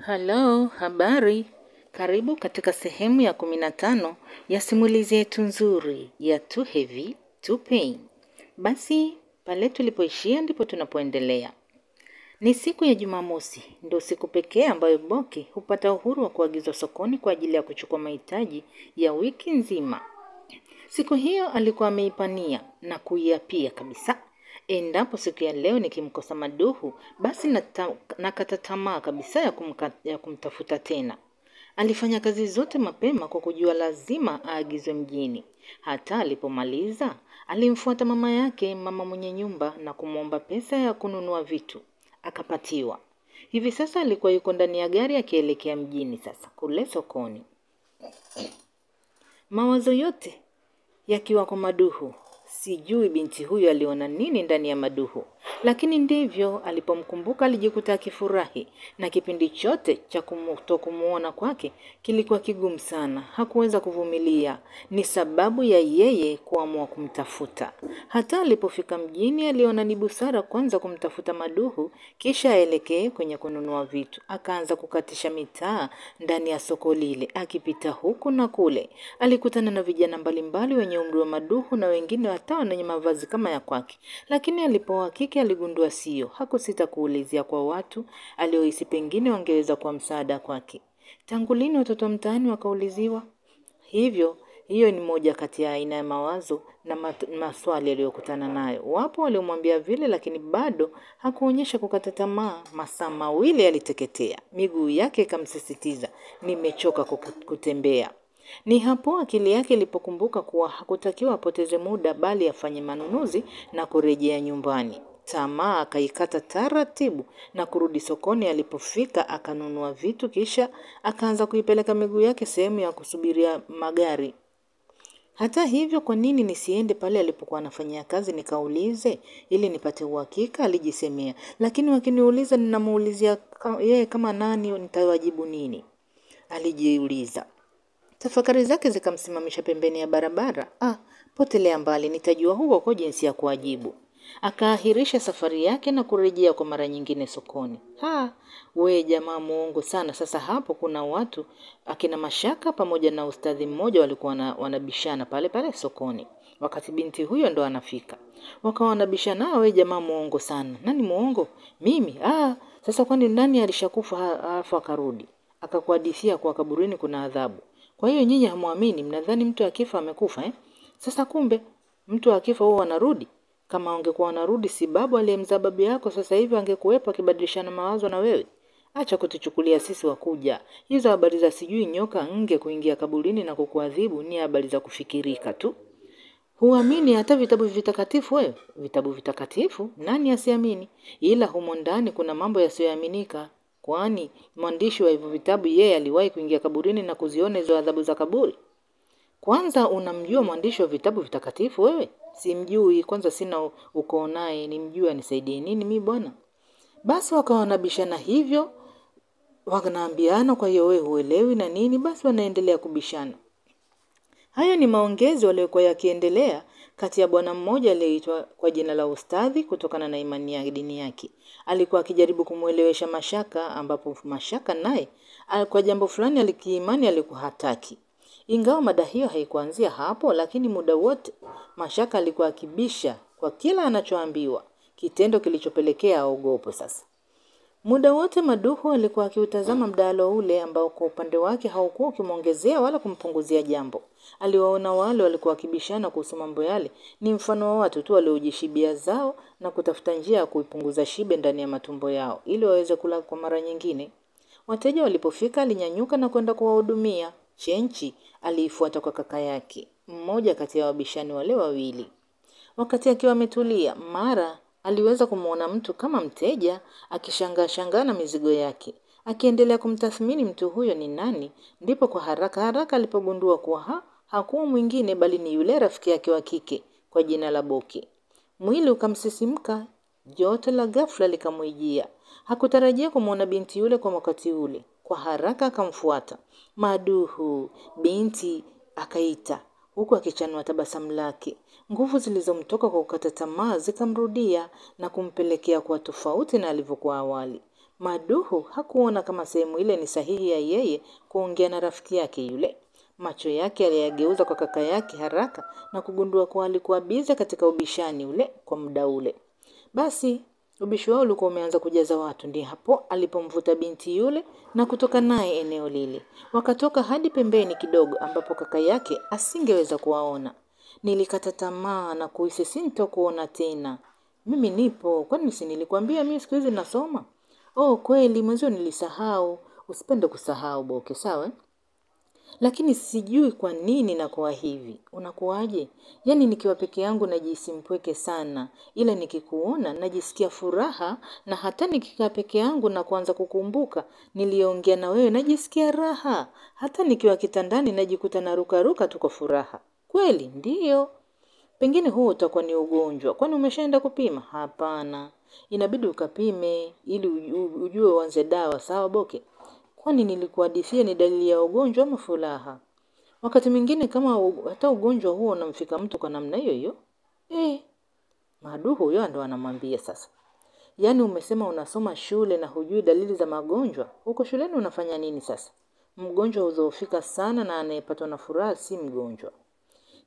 Halo, habari. Karibu katika sehemu ya 15 ya simulizi yetu nzuri ya Too Heavy to Pain. Basi, pale tulipoishia ndipo tunapoendelea. Ni siku ya Jumamosi, ndio siku pekee ambayo Boki hupata uhuru wa kuagizwa sokoni kwa ajili ya kuchukua mahitaji ya wiki nzima. Siku hiyo alikuwa ameipania na kuiapia kabisa. Endapo siku ya leo nikimkosa Maduhu, basi nakata tamaa kabisa ya kumtafuta tena. Alifanya kazi zote mapema kwa kujua lazima aagizwe mjini. Hata alipomaliza, alimfuata mama yake, mama mwenye nyumba, na kumwomba pesa ya kununua vitu. Akapatiwa. Hivi sasa alikuwa yuko ndani ya gari akielekea mjini sasa, kule sokoni. Mawazo yote yakiwa kwa Maduhu. Sijui binti huyu aliona nini ndani ya Maduhu. Lakini ndivyo alipomkumbuka alijikuta akifurahi, na kipindi chote cha kumuona kwake kilikuwa kigumu sana. Hakuweza kuvumilia. Ni sababu ya yeye kuamua kumtafuta. Hata alipofika mjini aliona ni busara kwanza kumtafuta Maduhu, kisha aelekee kwenye kununua vitu. Akaanza kukatisha mitaa ndani ya soko lile, akipita huku na kule. Alikutana na vijana mbalimbali wenye umri wa Maduhu na wengine hata wenye mavazi kama ya kwake. Lakini alipohakiki aligundua sio. Hakusita kuulizia kwa watu aliohisi pengine wangeweza kwa msaada kwake. Tangu lini watoto mtaani wakauliziwa? Hiyo ni moja kati ya aina ya mawazo na maswali aliyokutana nayo. Wapo waliomwambia vile, lakini bado hakuonyesha kukata tamaa. Masaa mawili aliteketea. Miguu yake ikamsisitiza, nimechoka kutembea. Ni hapo akili yake ilipokumbuka kuwa hakutakiwa apoteze muda, bali afanye manunuzi na kurejea nyumbani. Tamaa akaikata taratibu na kurudi sokoni. Alipofika akanunua vitu, kisha akaanza kuipeleka miguu yake sehemu ya kusubiria magari. Hata hivyo, kwa nini nisiende pale alipokuwa anafanyia kazi nikaulize ili nipate uhakika, alijisemea. Lakini wakiniuliza ninamuulizia yeye kama nani, nitawajibu nini? Alijiuliza. Tafakari zake zikamsimamisha pembeni ya barabara. Potelea mbali, nitajua huko jinsi ya kuwajibu. Akaahirisha safari yake na kurejea kwa mara nyingine sokoni. We jamaa muongo sana. Sasa hapo kuna watu akina Mashaka pamoja na ustadhi mmoja walikuwa wanabishana pale pale sokoni. Wakati binti huyo ndo anafika. Wakawa wanabishana, we jamaa muongo sana. Nani muongo? Mimi? Sasa kwani nani alishakufa alafu akarudi? Akakuhadithia kwa kaburini kuna adhabu. Kwa hiyo nyinyi hamuamini, mnadhani mtu akifa amekufa Sasa kumbe mtu akifa huwa anarudi. Kama ungekuwa wanarudi, si babu aliyemzaa babu yako sasa hivi angekuwepo akibadilishana mawazo na wewe? Acha kutuchukulia sisi wakuja. Hizo habari za sijui nyoka nge kuingia kaburini na kukuadhibu ni habari za kufikirika tu. Huamini hata vitabu vitakatifu wewe? Vitabu vitakatifu? Nani asiamini? Ila humo ndani kuna mambo yasiyoaminika. Kwani mwandishi wa hivyo vitabu yeye aliwahi kuingia kaburini na kuziona hizo adhabu za kaburi? Kwanza unamjua mwandishi wa vitabu vitakatifu wewe? Simjui, kwanza sina ukoo naye, nimjue anisaidie nini mimi bwana? Basi wakawa wanabishana hivyo, wanaambiana kwa hiyo wewe huelewi na nini, basi wanaendelea kubishana. Hayo ni maongezi waliokuwa yakiendelea kati ya bwana mmoja aliyeitwa kwa jina la Ustadhi kutokana na imani ya dini yake. Alikuwa akijaribu kumuelewesha Mashaka, ambapo Mashaka naye kwa jambo fulani alikiimani alikuwa hataki. Ingawa mada hiyo haikuanzia hapo, lakini muda wote Mashaka alikuwa akibisha kwa kila anachoambiwa, kitendo kilichopelekea aogope sasa. Muda wote Maduhu alikuwa akiutazama mdahalo ule ambao kwa upande wake haukuwa ukimwongezea wala kumpunguzia jambo. Aliwaona wale walikuwa wakibishana kuhusu mambo yale ni mfano wa watu tu waliojishibia zao na kutafuta njia ya kuipunguza shibe ndani ya matumbo yao ili waweze kula kwa mara nyingine. Wateja walipofika alinyanyuka na kwenda kuwahudumia. Chenchi aliifuata kwa kaka yake, mmoja kati ya wabishani wale wawili. Wakati akiwa ametulia, mara aliweza kumuona mtu kama mteja akishangaa na mizigo yake. Akiendelea kumtathmini mtu huyo ni nani, ndipo kwa haraka alipogundua kuwa hakuwa mwingine bali ni yule rafiki yake wa kike kwa jina la Boki. Mwili ukamsisimka, joto la ghafla likamwijia. Hakutarajia kumuona binti yule kwa wakati ule. Kwa haraka akamfuata. Maduhu, binti, akaita, huku akichanua tabasamu lake. Nguvu zilizomtoka kwa kukata tamaa zikamrudia na kumpelekea kuwa tofauti na alivyokuwa awali. Maduhu hakuona kama sehemu ile ni sahihi ya yeye kuongea na rafiki yake yule. Macho yake aliyageuza kwa kaka yake haraka na kugundua kuwa alikuwa bize katika ubishani ule kwa muda ule. Basi ubishi wao ulikuwa umeanza kujaza watu, ndi hapo alipomvuta binti yule na kutoka naye eneo lile. Wakatoka hadi pembeni kidogo ambapo kaka yake asingeweza kuwaona. Nilikata tamaa na kuhisi sintokuona tena. Mimi nipo, kwani si nilikwambia mimi siku hizi nasoma? Oh kweli mwenzio nilisahau. Usipende kusahau Boke, sawa? Lakini sijui kwa nini nakuwa hivi. Unakuwaje? Yaani nikiwa peke yangu najihisi mpweke sana. Ila nikikuona najisikia furaha, na hata nikikaa peke yangu na kuanza kukumbuka niliongea na wewe najisikia raha. Hata nikiwa kitandani najikuta naruka tu kwa furaha. Kweli ndiyo. Pengine huo utakuwa ni ugonjwa. Kwani umeshaenda kupima? Hapana. Inabidi ukapime ili ujue uanze dawa, sawa Boke? Kwani nilikuhadithia ni dalili ya ugonjwa ama furaha? Wakati mwingine kama hata ugonjwa huo unamfika mtu kwa namna hiyo hiyo. Maduhu huyo ndo anamwambia sasa. Yaani umesema unasoma shule na hujui dalili za magonjwa? Huko shuleni unafanya nini sasa? Mgonjwa hudhoofika sana na anayepatwa na furaha si mgonjwa.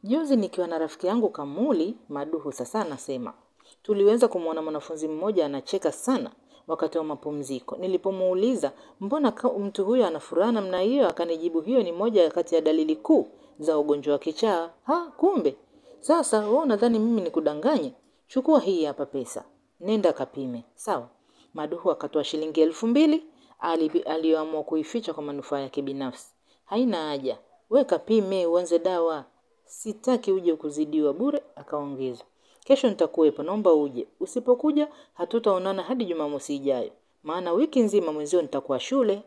Juzi nikiwa na rafiki yangu Kamuli, Maduhu sasa anasema. Tuliweza kumuona mwanafunzi mmoja anacheka sana wakati wa mapumziko. Nilipomuuliza, mbona mtu huyo ana furaha namna hiyo? Akanijibu hiyo ni moja kati ya dalili kuu za ugonjwa wa kichaa. Kumbe. Sasa wewe unadhani mimi nikudanganye? Chukua hii hapa pesa. Nenda kapime. Sawa? Maduhu akatoa shilingi 2,000 aliyoamua kuificha kwa manufaa yake binafsi. Haina haja. Wewe kapime uanze dawa. Sitaki uje kuzidiwa bure, akaongeza. Kesho nitakuwepo, naomba uje. Usipokuja hatutaonana hadi Jumamosi ijayo. Maana wiki nzima mwenzio nitakuwa shule.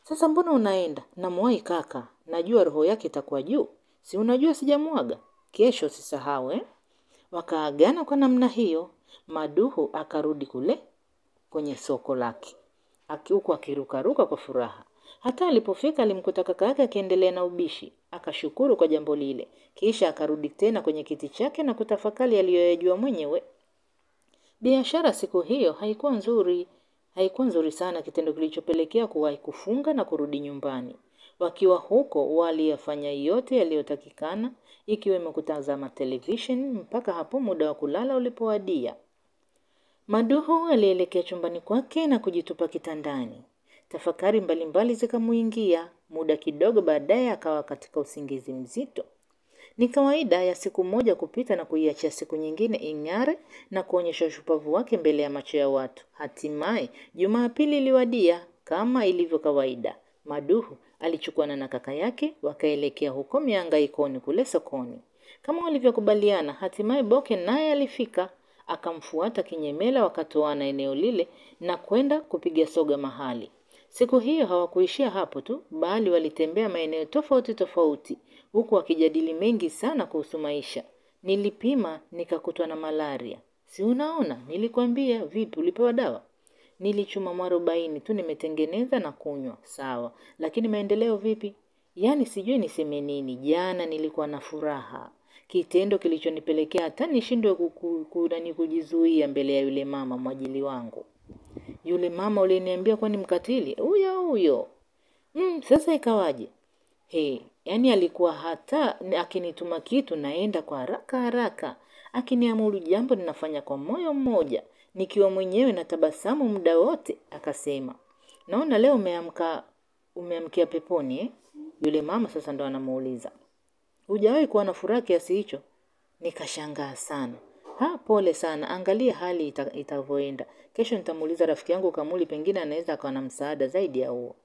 Sasa mbona unaenda? Namwahi kaka. Najua roho yake itakuwa juu. Si unajua sijamuaga? Kesho usisahau. Wakaagana kwa namna hiyo. Maduhu akarudi kule kwenye soko lake. Huku akirukaruka kwa furaha. Hata alipofika alimkuta kaka yake akiendelea na ubishi. Akashukuru kwa jambo lile. Kisha akarudi tena kwenye kiti chake na kutafakari aliyoyajua mwenyewe. Biashara siku hiyo haikuwa nzuri. Haikuwa nzuri sana, kitendo kilichopelekea kuwahi kufunga na kurudi nyumbani. Wakiwa huko waliyafanya yote yaliyotakikana, ikiwemo kutazama television mpaka hapo muda wa kulala ulipowadia. Maduhu alielekea chumbani kwake na kujitupa kitandani. Tafakari mbalimbali zikamuingia. Muda kidogo baadaye akawa katika usingizi mzito. Ni kawaida ya siku moja kupita na kuiachia siku nyingine ing'are na kuonyesha ushupavu wake mbele ya macho ya watu. Hatimaye Jumapili iliwadia kama ilivyo kawaida. Maduhu alichukuana na kaka yake wakaelekea huko mihangaikoni kule sokoni. Kama walivyokubaliana, hatimaye Boke naye alifika. Akamfuata kinyemela, wakatoana eneo lile na kwenda kupiga soga mahali. Siku hiyo hawakuishia hapo tu, bali walitembea maeneo tofauti tofauti, huku wakijadili mengi sana kuhusu maisha. Nilipima nikakutwa na malaria. Si unaona, nilikwambia. Vipi, ulipewa dawa? Nilichuma mwarobaini tu nimetengeneza na kunywa. Sawa, lakini maendeleo vipi? Yaani sijui niseme nini. Jana nilikuwa na furaha. Kitendo kilichonipelekea hata nishindwe kujizuia mbele ya yule mama mwajili wangu. Yule mama uliniambia kwa ni mkatili? Huyo. Sasa ikawaje? Yaani alikuwa hata akinituma kitu naenda kwa haraka. Akiniamuru jambo ninafanya kwa moyo mmoja. Nikiwa mwenyewe na tabasamu muda wote. Akasema, naona leo umeamkia peponi. Yule mama sasa ndo anamuuliza, hujawahi kuwa na furaha kiasi hicho? Nikashangaa sana. Pole sana, angalia hali itavyoenda. Kesho nitamuuliza rafiki yangu Kamuli, pengine anaweza akawa na msaada zaidi ya huo.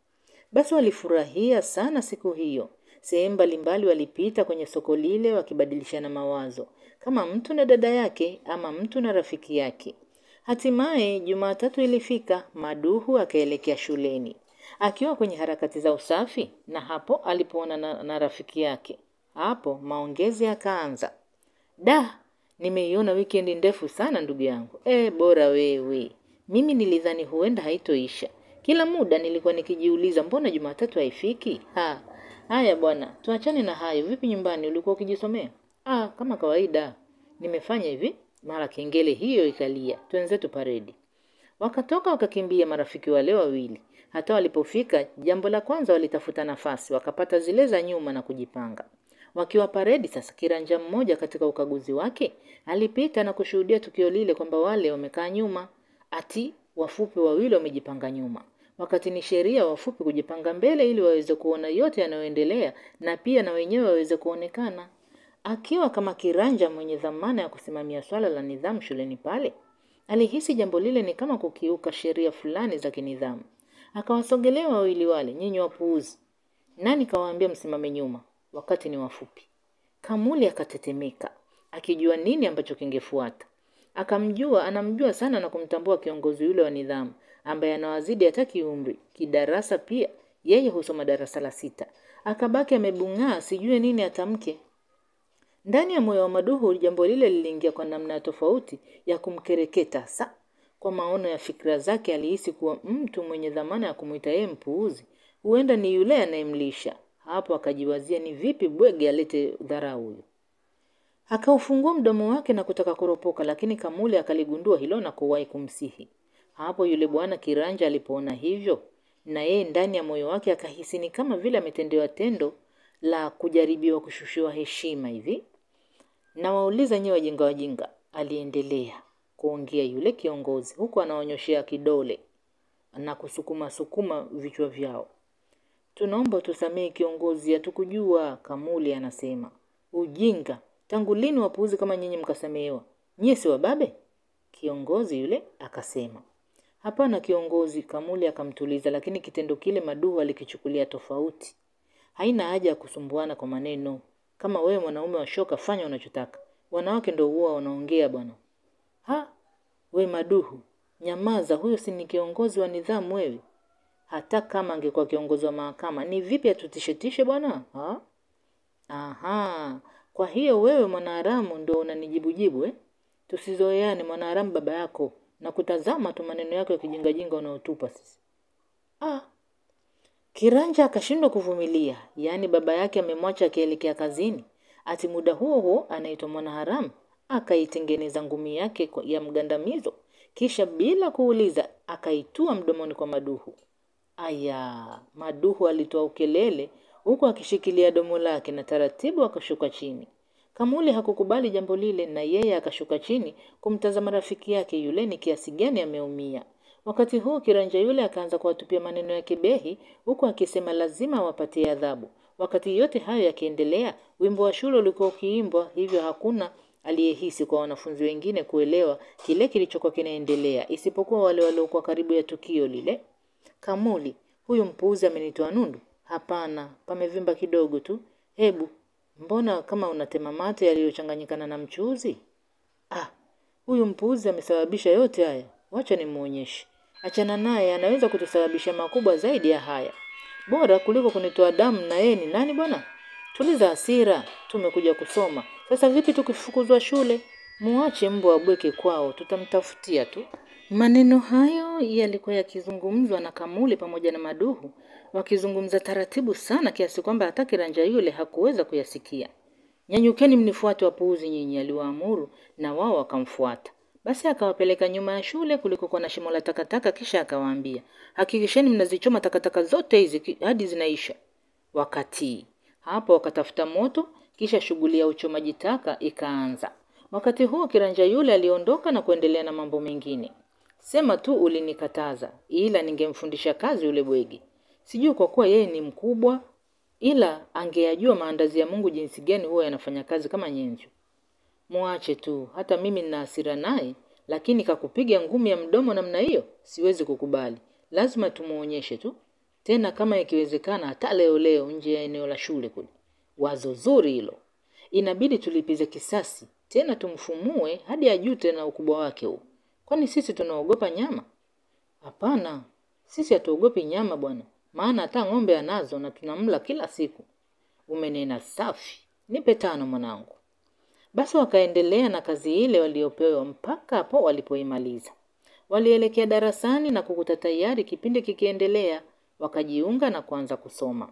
Basi walifurahia sana siku hiyo. Sehemu mbalimbali walipita kwenye soko lile wakibadilishana mawazo, kama mtu na dada yake ama mtu na rafiki yake. Hatimaye Jumatatu ilifika. Maduhu akaelekea shuleni. Akiwa kwenye harakati za usafi, na hapo alipoona na rafiki yake. Hapo maongezi yakaanza. Nimeiona weekend ndefu sana ndugu yangu. Bora wewe. Mimi nilidhani huenda haitoisha. Kila muda nilikuwa nikijiuliza mbona Jumatatu haifiki? Haya bwana, tuachane na hayo. Vipi nyumbani, ulikuwa ukijisomea? Kama kawaida. Nimefanya hivi, mara kengele hiyo ikalia. Twenzetu paredi. Wakatoka wakakimbia marafiki wale wawili. Hata walipofika, jambo la kwanza walitafuta nafasi, wakapata zile za nyuma na kujipanga. Wakiwa paredi sasa, kiranja mmoja katika ukaguzi wake alipita na kushuhudia tukio lile, kwamba wale wamekaa nyuma, ati wafupi wawili wamejipanga nyuma, wakati ni sheria wafupi kujipanga mbele ili waweze kuona yote yanayoendelea na pia na wenyewe waweze kuonekana. Akiwa kama kiranja mwenye dhamana ya kusimamia swala la nidhamu shuleni pale, alihisi jambo lile ni kama kukiuka sheria fulani za kinidhamu. Akawasogelea wawili wale, nyinyi wapuuzi, nani kawaambia msimame nyuma wakati ni wafupi? Kamuli akatetemeka, akijua nini ambacho kingefuata. Anamjua sana na kumtambua kiongozi yule wa nidhamu, ambaye anawazidi hata kiumri, kidarasa pia, yeye husoma darasa la 6. Akabaki amebung'aa, sijue nini atamke. Ndani ya moyo wa Maduhu jambo lile liliingia kwa namna tofauti ya kumkereketa. Kwa maono ya fikra zake alihisi kuwa mtu mwenye dhamana ya kumuita yeye mpuuzi huenda ni yule anayemlisha. Hapo akajiwazia ni vipi bwege alete dharau huyo. Akaufungua mdomo wake na kutaka kuropoka, lakini Kamuli akaligundua hilo na kuwahi kumsihi. Hapo yule bwana kiranja alipoona hivyo, na yeye ndani ya moyo wake akahisi ni kama vile ametendewa tendo la kujaribiwa kushushiwa heshima hivi. Na wauliza nyewe wajinga, aliendelea kuongea yule kiongozi huku anaonyoshea kidole na kusukuma vichwa vyao. Tunaomba tusamehe kiongozi, hatukujua, Kamuli anasema. Ujinga, tangu lini wapuuzi kama nyinyi mkasamehewa? Nyie si wababe? Kiongozi yule akasema. Hapana kiongozi, Kamuli akamtuliza, lakini kitendo kile Maduhu alikichukulia tofauti. Haina haja ya kusumbuana kwa maneno. Kama wewe mwanaume wa shoka, fanya unachotaka. Wanawake ndio huwa wanaongea bwana. We Maduhu, nyamaza, huyo si ni kiongozi wa nidhamu wewe? Hata kama angekuwa kiongozi wa mahakama, ni vipi atutishetishe bwana? Kwa hiyo wewe mwanaharamu ndio unanijibu eh? Tusizoeane, mwanaharamu baba yako, na kutazama tu maneno yako ya kijinga unaotupa sisi. Kiranja akashindwa kuvumilia, yaani baba yake amemwacha akielekea kazini, ati muda huo anaitwa mwanaharamu. Akaitengeneza ngumi yake ya mgandamizo, kisha bila kuuliza akaitua mdomoni kwa Maduhu. Maduhu alitoa ukelele huku akishikilia domo lake na taratibu akashuka chini. Kamuli hakukubali jambo lile, na yeye akashuka chini kumtazama rafiki yake yule ni kiasi gani ameumia. Wakati huo kiranja yule akaanza kuwatupia maneno ya kebehi huku akisema lazima wapatie adhabu. Wakati yote hayo yakiendelea, wimbo wa shule ulikuwa ukiimbwa, hivyo hakuna aliyehisi kwa wanafunzi wengine kuelewa kile kilichokuwa kinaendelea isipokuwa wale waliokuwa karibu ya tukio lile. Kamuli, huyu mpuuzi amenitoa nundu? Hapana, pamevimba kidogo tu. Hebu, mbona kama unatema mate yaliyochanganyikana na mchuzi? Huyu mpuuzi amesababisha yote haya. Wacha nimuonyeshe. Achana naye, anaweza kutusababisha makubwa zaidi ya haya. Bora kuliko kunitoa damu, na yeye ni nani bwana? Tuliza hasira, tumekuja kusoma. Sasa vipi tukifukuzwa shule? Muache mbwa abweke kwao, tutamtafutia tu. Maneno hayo yalikuwa yakizungumzwa na Kamuli pamoja na Maduhu, wakizungumza taratibu sana kiasi kwamba hata kiranja yule hakuweza kuyasikia. Nyanyukeni mnifuate wapuuzi nyinyi, aliwaamuru, na wao wakamfuata. Basi akawapeleka nyuma ya shule kulikokuwa na shimo la takataka, kisha akawaambia, hakikisheni mnazichoma takataka zote hizi hadi zinaisha. Wakati hapo wakatafuta moto, kisha shughuli ya uchomaji taka ikaanza. Wakati huo kiranja yule aliondoka na kuendelea na mambo mengine. Sema tu ulinikataza, ila ningemfundisha kazi yule bwegi. Sijui kwa kuwa yeye ni mkubwa, ila angeyajua maandazi ya Mungu jinsi gani huwa yanafanya kazi kama nyenzo. Muache tu, hata mimi nina hasira naye, lakini kakupiga ngumi ya mdomo namna hiyo, siwezi kukubali. Lazima tumuonyeshe tu. Tena kama ikiwezekana hata leo nje ya eneo la shule kule. Wazo zuri hilo. Inabidi tulipize kisasi, tena tumfumue hadi ajute na ukubwa wake huu. Kwani sisi tunaogopa nyama? Hapana, sisi hatuogopi nyama bwana. Maana hata ng'ombe anazo na tunamla kila siku. Umenena safi. Nipe 5 mwanangu. Basi wakaendelea na kazi ile waliopewa mpaka hapo walipoimaliza. Walielekea darasani na kukuta tayari kipindi kikiendelea, wakajiunga na kuanza kusoma.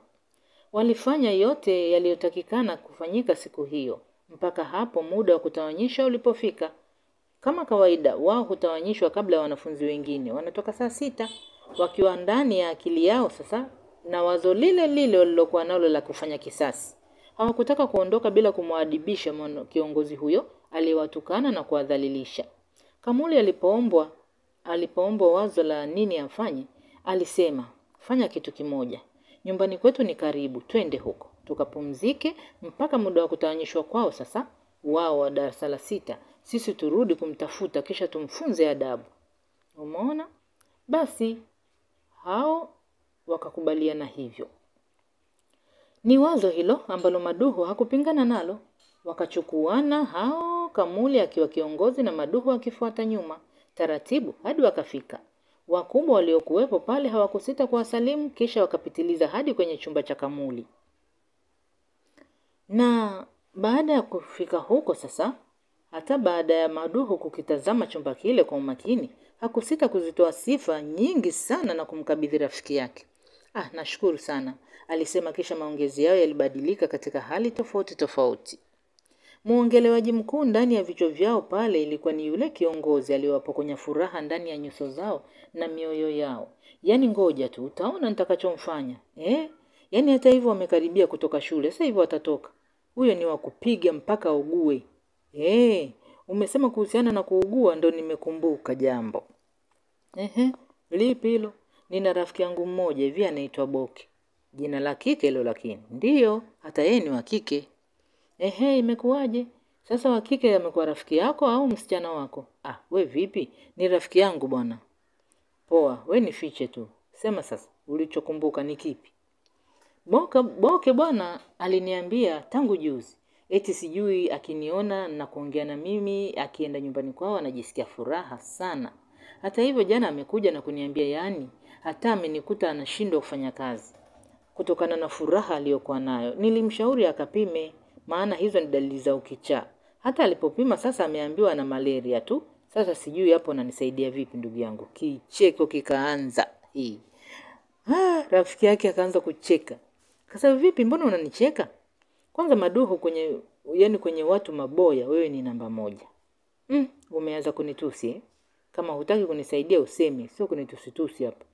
Walifanya yote yaliyotakikana kufanyika siku hiyo, mpaka hapo muda wa kutawanyisha ulipofika. Kama kawaida, wao hutawanyishwa kabla ya wanafunzi wengine. Wanatoka saa 6 wakiwa ndani ya akili yao sasa na wazo lile lile walilokuwa nalo la kufanya kisasi. Hawakutaka kuondoka bila kumwadibisha kiongozi huyo aliyewatukana na kuwadhalilisha. Kamuli alipoombwa wazo la nini afanye, alisema, "Fanya kitu kimoja. Nyumbani kwetu ni karibu, twende huko. Tukapumzike mpaka muda wa kutawanyishwa kwao sasa, wao wa darasa la 6. Sisi turudi kumtafuta kisha tumfunze adabu." Umeona? Basi hao wakakubaliana hivyo. Ni wazo hilo ambalo Maduhu hakupingana nalo. Wakachukuana hao, Kamuli akiwa kiongozi na Maduhu akifuata nyuma, taratibu hadi wakafika. Wakubwa waliokuwepo pale hawakusita kuwasalimu, kisha wakapitiliza hadi kwenye chumba cha Kamuli. Na baada ya kufika huko sasa, hata baada ya Maduhu kukitazama chumba kile kwa umakini, hakusita kuzitoa sifa nyingi sana na kumkabidhi rafiki yake. Nashukuru sana, alisema, kisha maongezi yao yalibadilika katika hali tofauti tofauti. Muongelewaji mkuu ndani ya vichwa vyao pale ilikuwa ni yule kiongozi aliyewapokonya furaha ndani ya nyuso zao na mioyo yao. Yaani ngoja tu, utaona nitakachomfanya. Yaani hata hivyo wamekaribia kutoka shule, sasa hivyo watatoka. Huyo ni wa kupiga mpaka ugue. Umesema kuhusiana na kuugua, ndo nimekumbuka jambo. Lipi hilo? Nina rafiki yangu mmoja hivi anaitwa Boki. Jina la kike hilo lakini. Ndiyo, hata yeye ni wa kike. Imekuwaje? Sasa wa kike amekuwa rafiki yako au msichana wako? We vipi? Ni rafiki yangu bwana. Poa, we nifiche tu. Sema sasa, ulichokumbuka ni kipi? Boke bwana aliniambia tangu juzi. Eti sijui akiniona na kuongea na mimi, akienda nyumbani kwao anajisikia furaha sana. Hata hivyo jana amekuja na kuniambia yani, hata amenikuta anashindwa kufanya kazi kutokana na furaha aliyokuwa nayo. Nilimshauri akapime, maana hizo ni dalili za ukichaa. Hata alipopima sasa ameambiwa na malaria tu. Sasa sijui hapo ananisaidia vipi ndugu yangu. Kicheko kikaanza. Rafiki yake akaanza kucheka. Kasa vipi, mbona unanicheka? Kwanza Maduhu kwenye watu maboya wewe ni namba 1. Umeanza kunitusi. Kama hutaki kunisaidia useme, sio kunitusi hapa.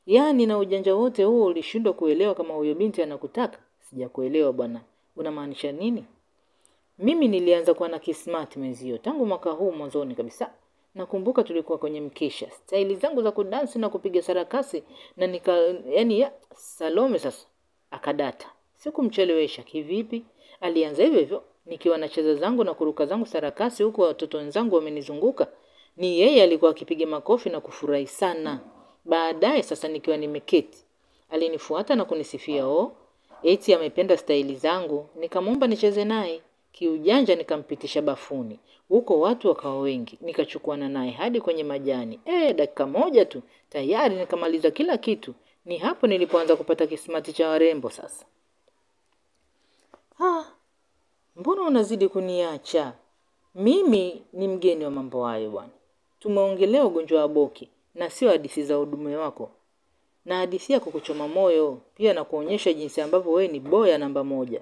Yaani na ujanja wote huo ulishindwa kuelewa kama huyo binti anakutaka? Sijakuelewa bwana. Unamaanisha nini? Mimi nilianza kuwa na kismart mwenzio tangu mwaka huu mwanzoni kabisa. Nakumbuka tulikuwa kwenye mkesha. Staili zangu za kudansi na kupiga sarakasi na Salome sasa akadata. Sikumchelewesha. Kivipi? Alianza hivyo nikiwa nacheza zangu na kuruka zangu sarakasi huko watoto wenzangu wamenizunguka. Ni yeye alikuwa akipiga makofi na kufurahi sana. Baadaye sasa nikiwa nimeketi, alinifuata na kunisifia eti amependa staili zangu. Nikamwomba nicheze naye. Kiujanja nikampitisha bafuni. Huko watu wakawa wengi. Nikachukuana naye hadi kwenye majani. Dakika moja tu tayari nikamaliza kila kitu. Ni hapo nilipoanza kupata kismati cha warembo sasa. Mbona unazidi kuniacha? Mimi ni mgeni wa mambo hayo bwana. Tumeongelea ugonjwa wa Boki na sio hadithi za udume wako. Na hadithi ya kukuchoma moyo pia na kuonyesha jinsi ambavyo wewe ni boya namba 1.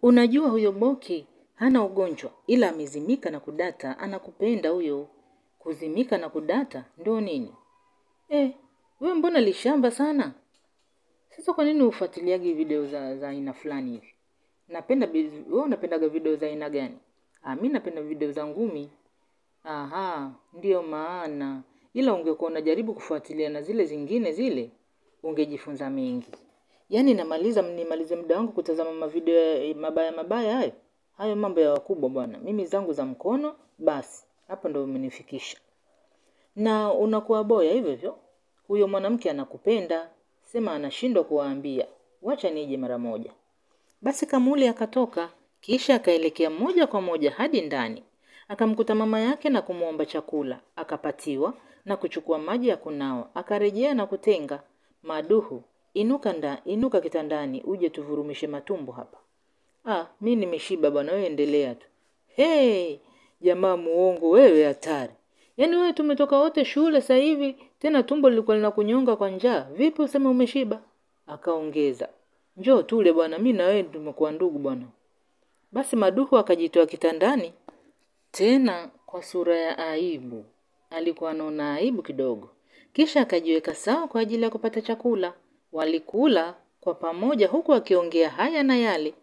Unajua huyo Boki hana ugonjwa ila amezimika na kudata, anakupenda huyo. Kuzimika na kudata ndio nini? Wewe mbona lishamba sana? Sasa kwa nini ufuatiliagi video za aina fulani hivi? Wewe unapendaga video za aina gani? Mimi napenda video za ngumi. Ndio maana. Ila ungekuwa unajaribu kufuatilia na zile zingine zile, ungejifunza mengi. Yaani nimalize muda wangu kutazama mavideo mabaya hayo. Hayo mambo ya wakubwa bwana. Mimi zangu za mkono, basi. Hapo ndio umenifikisha. Na unakuwa boya hivyo. Huyo mwanamke anakupenda, sema anashindwa kuwaambia. Wacha nije mara moja. Basi Kamuli akatoka, kisha akaelekea moja kwa moja hadi ndani. Akamkuta mama yake na kumuomba chakula, akapatiwa na kuchukua maji ya kunawa. Akarejea na kutenga. Maduhu, inuka kitandani, uje tuvurumishe matumbo hapa. Mimi nimeshiba bwana, wewe endelea tu. Jamaa muongo wewe, hatari. Yaani wewe tumetoka wote shule sasa hivi, tena tumbo lilikuwa linakunyonga kwa njaa. Vipi useme umeshiba? Akaongeza. Njoo tule bwana, mimi na wewe tumekuwa ndugu bwana. Basi Maduhu akajitoa kitandani tena kwa sura ya aibu. Alikuwa anaona aibu kidogo. Kisha akajiweka sawa kwa ajili ya kupata chakula. Walikula kwa pamoja huku wakiongea haya na yale.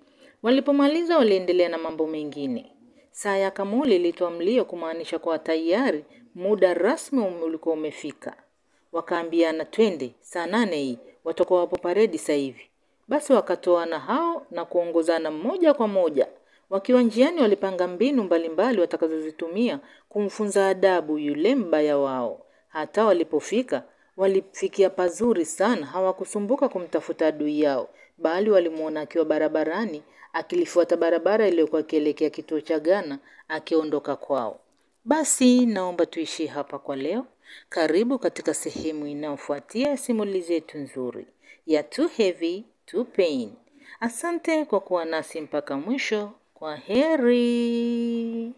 Walipomaliza waliendelea na mambo mengine. Saa ya Kamuli ilitoa mlio kumaanisha kwa tayari muda rasmi ulikuwa umefika. Wakaambiana twende, saa 8 hii, watakuwa wapo paredi sasa hivi. Basi wakatoana hao na kuongozana moja kwa moja. Wakiwa njiani walipanga mbinu mbalimbali watakazozitumia kumfunza adabu yule mbaya wao. Hata walipofika, walifikia pazuri sana, hawakusumbuka kumtafuta adui yao, bali walimuona akiwa barabarani, akilifuata barabara iliyokuwa ikielekea kituo cha Ghana, akiondoka kwao. Basi naomba tuishi hapa kwa leo. Karibu katika sehemu inayofuatia simulizi yetu nzuri ya Too Heavy to Pain. Asante kwa kuwa nasi mpaka mwisho. Kwa heri.